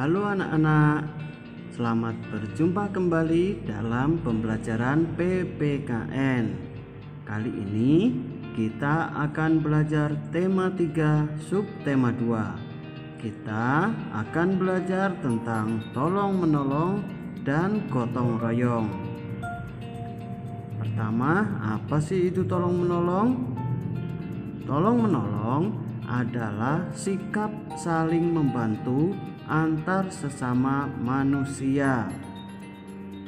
Halo anak-anak, selamat berjumpa kembali dalam pembelajaran PPKN. Kali ini kita akan belajar tema 3 subtema 2. Kita akan belajar tentang tolong menolong dan gotong royong. Pertama, apa sih itu tolong menolong? Tolong menolong adalah sikap saling membantu antar sesama manusia.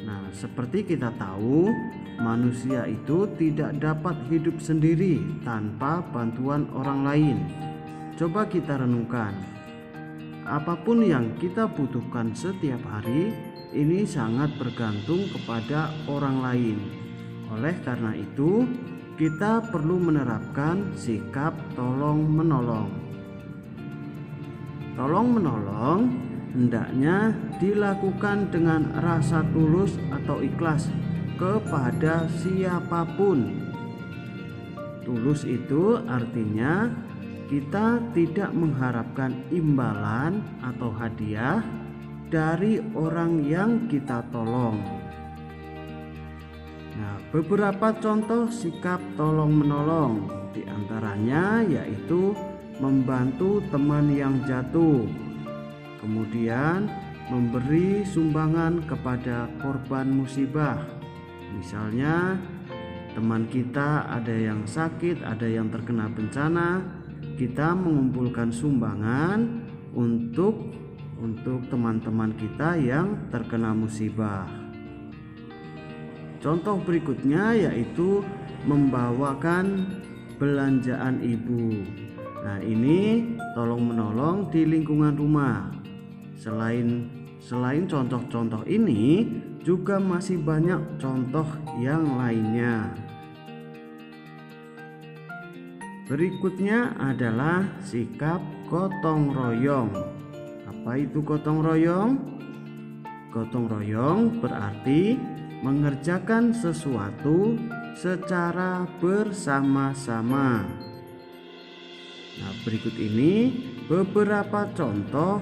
Nah, seperti kita tahu, manusia itu tidak dapat hidup sendiri tanpa bantuan orang lain. Coba kita renungkan, apapun yang kita butuhkan setiap hari, ini sangat bergantung kepada orang lain. Oleh karena itu, kita perlu menerapkan sikap tolong menolong. Tolong menolong hendaknya dilakukan dengan rasa tulus atau ikhlas kepada siapapun. Tulus itu artinya kita tidak mengharapkan imbalan atau hadiah dari orang yang kita tolong. Nah, beberapa contoh sikap tolong menolong diantaranya yaitu membantu teman yang jatuh, kemudian memberi sumbangan kepada korban musibah. Misalnya teman kita ada yang sakit, ada yang terkena bencana, kita mengumpulkan sumbangan untuk teman-teman kita yang terkena musibah. Contoh berikutnya yaitu membawakan belanjaan ibu. Nah, ini tolong menolong di lingkungan rumah. Selain contoh-contoh ini, juga masih banyak contoh yang lainnya. Berikutnya adalah sikap gotong royong. Apa itu gotong royong? Gotong royong berarti mengerjakan sesuatu secara bersama-sama. Nah, berikut ini beberapa contoh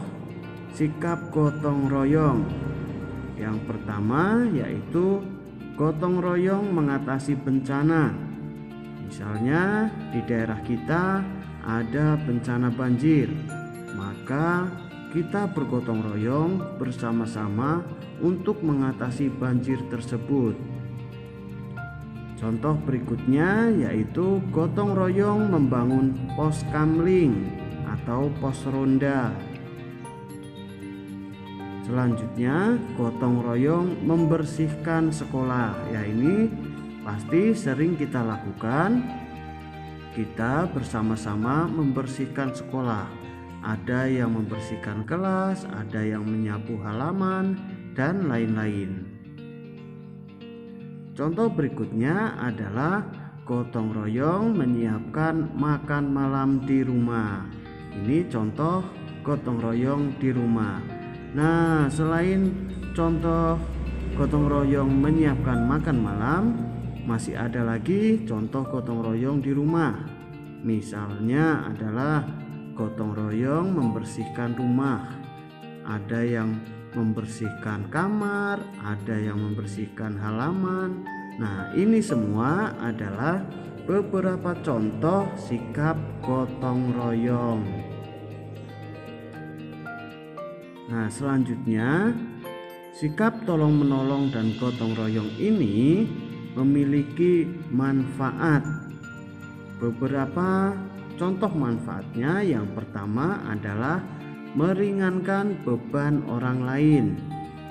sikap gotong royong. Yang pertama yaitu gotong royong mengatasi bencana. Misalnya di daerah kita ada bencana banjir, maka kita bergotong royong bersama-sama untuk mengatasi banjir tersebut. Contoh berikutnya yaitu gotong royong membangun pos kamling atau pos ronda. Selanjutnya gotong royong membersihkan sekolah. Ya, ini pasti sering kita lakukan. Kita bersama-sama membersihkan sekolah. Ada yang membersihkan kelas, ada yang menyapu halaman, dan lain-lain. Contoh berikutnya adalah gotong royong menyiapkan makan malam di rumah. Ini contoh gotong royong di rumah. Nah, selain contoh gotong royong menyiapkan makan malam, masih ada lagi contoh gotong royong di rumah. Misalnya adalah gotong royong membersihkan rumah. Ada yang membersihkan kamar, ada yang membersihkan halaman. Nah, ini semua adalah beberapa contoh sikap gotong royong. Nah, selanjutnya sikap tolong menolong dan gotong royong ini memiliki manfaat. Beberapa contoh manfaatnya, yang pertama adalah meringankan beban orang lain.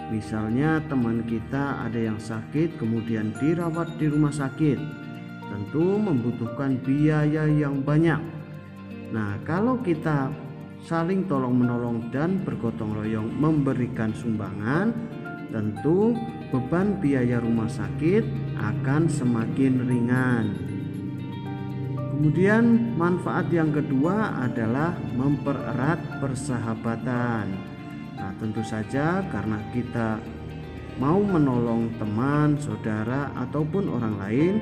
Misalnya teman kita ada yang sakit kemudian dirawat di rumah sakit, tentu membutuhkan biaya yang banyak. Nah, kalau kita saling tolong menolong dan bergotong royong memberikan sumbangan, tentu beban biaya rumah sakit akan semakin ringan. Kemudian manfaat yang kedua adalah mempererat persahabatan. Nah, tentu saja karena kita mau menolong teman, saudara, ataupun orang lain,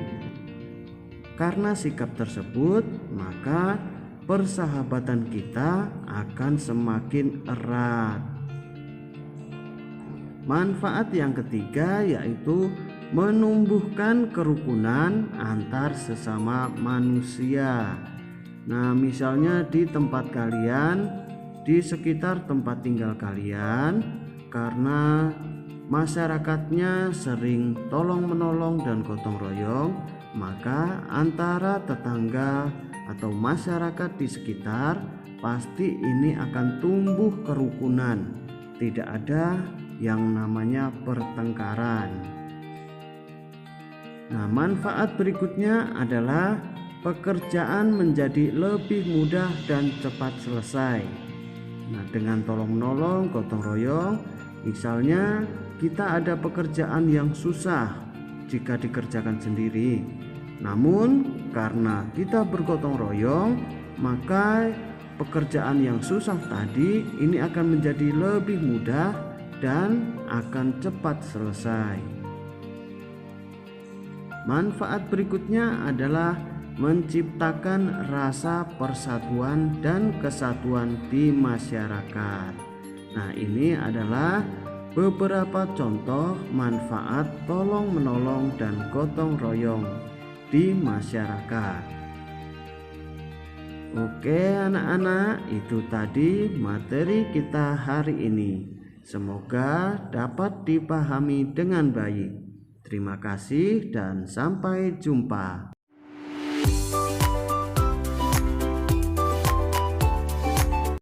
karena sikap tersebut maka persahabatan kita akan semakin erat. Manfaat yang ketiga yaitu menumbuhkan kerukunan antar sesama manusia. Nah, misalnya di tempat kalian, di sekitar tempat tinggal kalian, karena masyarakatnya sering tolong menolong dan gotong royong, maka antara tetangga atau masyarakat di sekitar pasti ini akan tumbuh kerukunan. Tidak ada yang namanya pertengkaran. Nah, manfaat berikutnya adalah pekerjaan menjadi lebih mudah dan cepat selesai. Nah, dengan tolong-menolong, gotong royong, misalnya kita ada pekerjaan yang susah jika dikerjakan sendiri. Namun karena kita bergotong royong, maka pekerjaan yang susah tadi ini akan menjadi lebih mudah dan akan cepat selesai. Manfaat berikutnya adalah menciptakan rasa persatuan dan kesatuan di masyarakat. Nah, ini adalah beberapa contoh manfaat tolong menolong dan gotong royong di masyarakat. Oke anak-anak, itu tadi materi kita hari ini. Semoga dapat dipahami dengan baik. Terima kasih dan sampai jumpa.